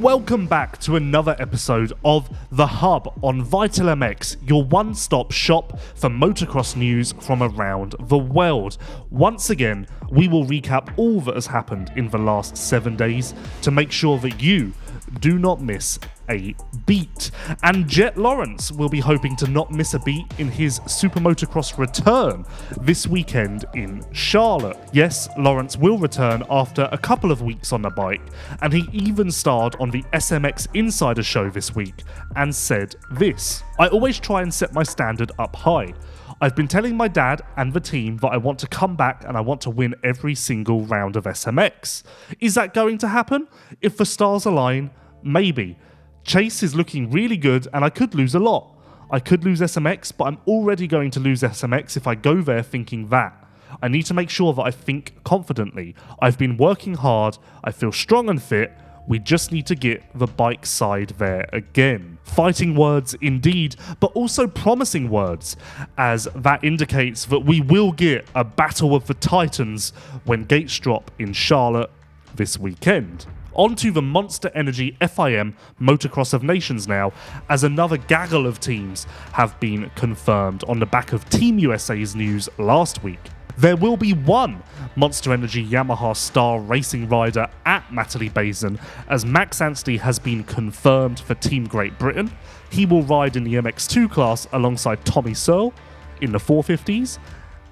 Welcome back to another episode of The Hub on Vital MX, your one-stop shop for motocross news from around the world. Once again, we will recap all that has happened in the last 7 days to make sure that you do not miss a beat. And Jett Lawrence will be hoping to not miss a beat in his SuperMotocross return this weekend in Charlotte. Yes, Lawrence will return after a couple of weeks on the bike, and he even starred on the SMX Insider Show this week and said this: "I always try and set my standard up high. I've been telling my dad and the team that I want to come back and I want to win every single round of SMX. Is that going to happen? If the stars align, maybe. Chase is looking really good and I could lose a lot. I could lose SMX, but I'm already going to lose SMX if I go there thinking that. I need to make sure that I think confidently. I've been working hard, I feel strong and fit. We just need to get the bike side there again." Fighting words indeed, but also promising words, as that indicates that we will get a battle of the titans when gates drop in Charlotte this weekend. On to the Monster Energy FIM Motocross of Nations now, as another gaggle of teams have been confirmed on the back of Team USA's news last week. There will be one Monster Energy Yamaha Star Racing rider at Matterley Basin, as Max Anstey has been confirmed for Team Great Britain. He will ride in the MX2 class alongside Tommy Searle in the 450s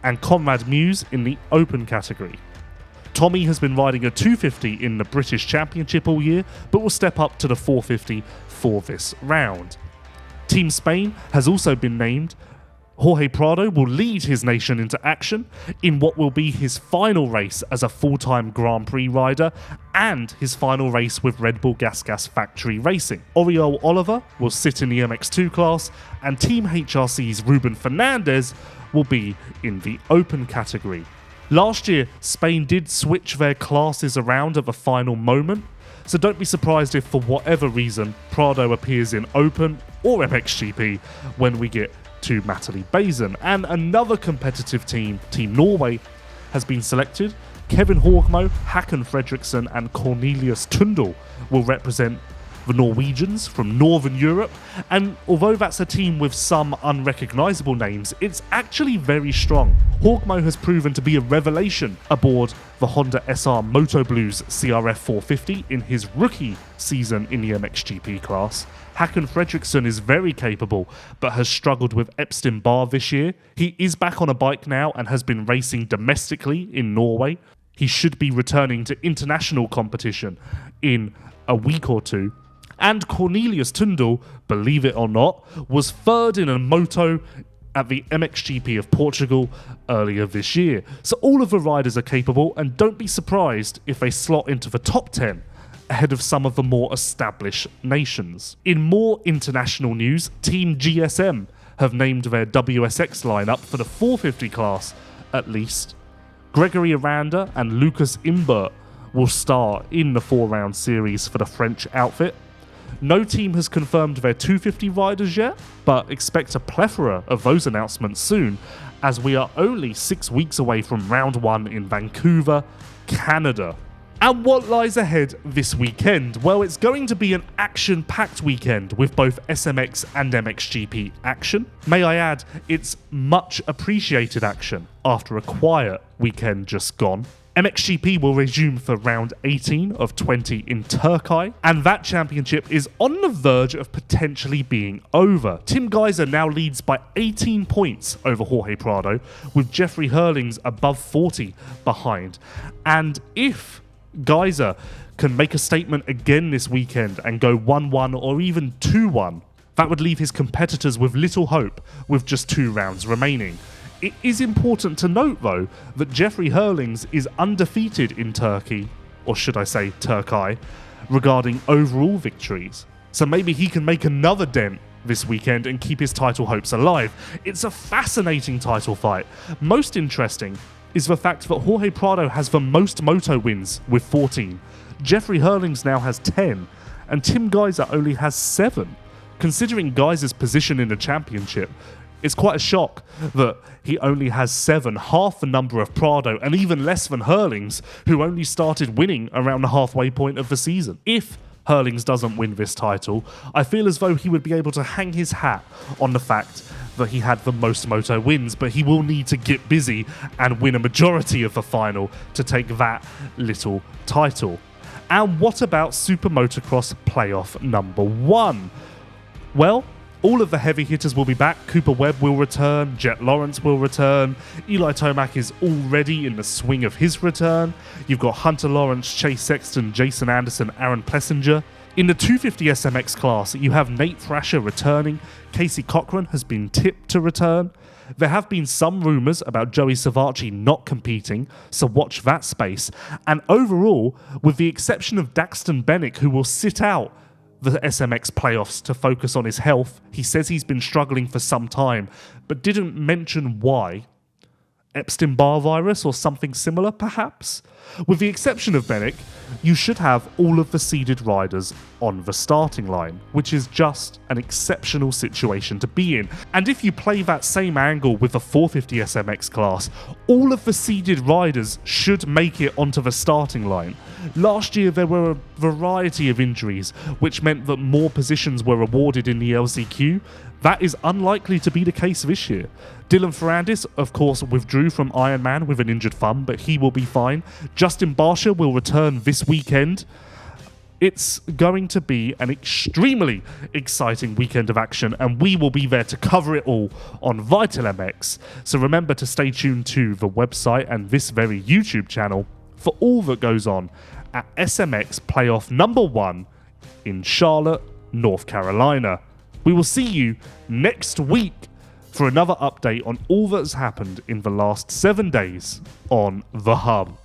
and Conrad Muse in the Open category. Tommy has been riding a 250 in the British Championship all year, but will step up to the 450 for this round. Team Spain has also been named. Jorge Prado will lead his nation into action in what will be his final race as a full-time Grand Prix rider and his final race with Red Bull Gas Factory Racing. Oriol Oliver will sit in the MX2 class, and Team HRC's Ruben Fernandez will be in the Open category. Last year, Spain did switch their classes around at the final moment, so don't be surprised if for whatever reason Prado appears in Open or MXGP when we get to Matterley Basin. And another competitive team, Team Norway, has been selected. Kevin Horgmo, Håkon Fredriksson and Cornelius Tundal will represent the Norwegians from Northern Europe, and although that's a team with some unrecognisable names, it's actually very strong. Horgmo has proven to be a revelation aboard the Honda SR Moto Blues CRF 450 in his rookie season in the MXGP class. Håkon Fredriksson is very capable, but has struggled with Epstein Barr this year. He is back on a bike now and has been racing domestically in Norway. He should be returning to international competition in a week or two. And Cornelius Tundal, believe it or not, was third in a moto at the MXGP of Portugal earlier this year. So all of the riders are capable, and don't be surprised if they slot into the top 10 ahead of some of the more established nations. In more international news, Team GSM have named their WSX lineup for the 450 class at least. Gregory Aranda and Lucas Imbert will star in the 4-round series for the French outfit. No team has confirmed their 250 riders yet, but expect a plethora of those announcements soon, as we are only 6 weeks away from round 1 in Vancouver, Canada. And what lies ahead this weekend? Well, it's going to be an action-packed weekend with both SMX and MXGP action. May I add, it's much appreciated action after a quiet weekend just gone. MXGP will resume for round 18 of 20 in Turkey, and that championship is on the verge of potentially being over. Tim Geiser now leads by 18 points over Jorge Prado, with Jeffrey Hurlings above 40 behind. And if Geiser can make a statement again this weekend and go 1-1 or even 2-1, that would leave his competitors with little hope with just 2 rounds remaining. It is important to note, though, that Jeffrey Hurlings is undefeated in Turkey, or should I say Turkey, regarding overall victories. So maybe he can make another dent this weekend and keep his title hopes alive. It's a fascinating title fight. Most interesting is the fact that Jorge Prado has the most moto wins with 14. Jeffrey Hurlings now has 10, and Tim Geiser only has 7. Considering Geiser's position in the championship, it's quite a shock that he only has 7, half the number of Prado, and even less than Hurlings, who only started winning around the halfway point of the season. If Hurlings doesn't win this title, I feel as though he would be able to hang his hat on the fact that he had the most moto wins, but he will need to get busy and win a majority of the final to take that little title. And what about SuperMotocross Playoff number 1? Well, all of the heavy hitters will be back. Cooper Webb will return, Jett Lawrence will return, Eli Tomac is already in the swing of his return. You've got Hunter Lawrence, Chase Sexton, Jason Anderson, Aaron Plessinger. In the 250 SMX class, you have Nate Thrasher returning, Casey Cochran has been tipped to return. There have been some rumours about Joey Savacci not competing, so watch that space. And overall, with the exception of Daxton Bennick, who will sit out the SMX playoffs to focus on his health, he says he's been struggling for some time, but didn't mention why. Epstein-Barr virus or something similar, perhaps? With the exception of Bennick, you should have all of the seeded riders on the starting line, which is just an exceptional situation to be in. And if you play that same angle with the 450 SMX class, all of the seeded riders should make it onto the starting line. Last year there were a variety of injuries, which meant that more positions were awarded in the LCQ. That is unlikely to be the case this year. Dylan Ferrandis, of course, withdrew from Ironman with an injured thumb, but he will be fine. Justin Barsha will return this weekend. It's going to be an extremely exciting weekend of action, and we will be there to cover it all on Vital MX. So remember to stay tuned to the website and this very YouTube channel for all that goes on at SMX Playoff number 1 in Charlotte, North Carolina. We will see you next week for another update on all that's happened in the last 7 days on The Hub.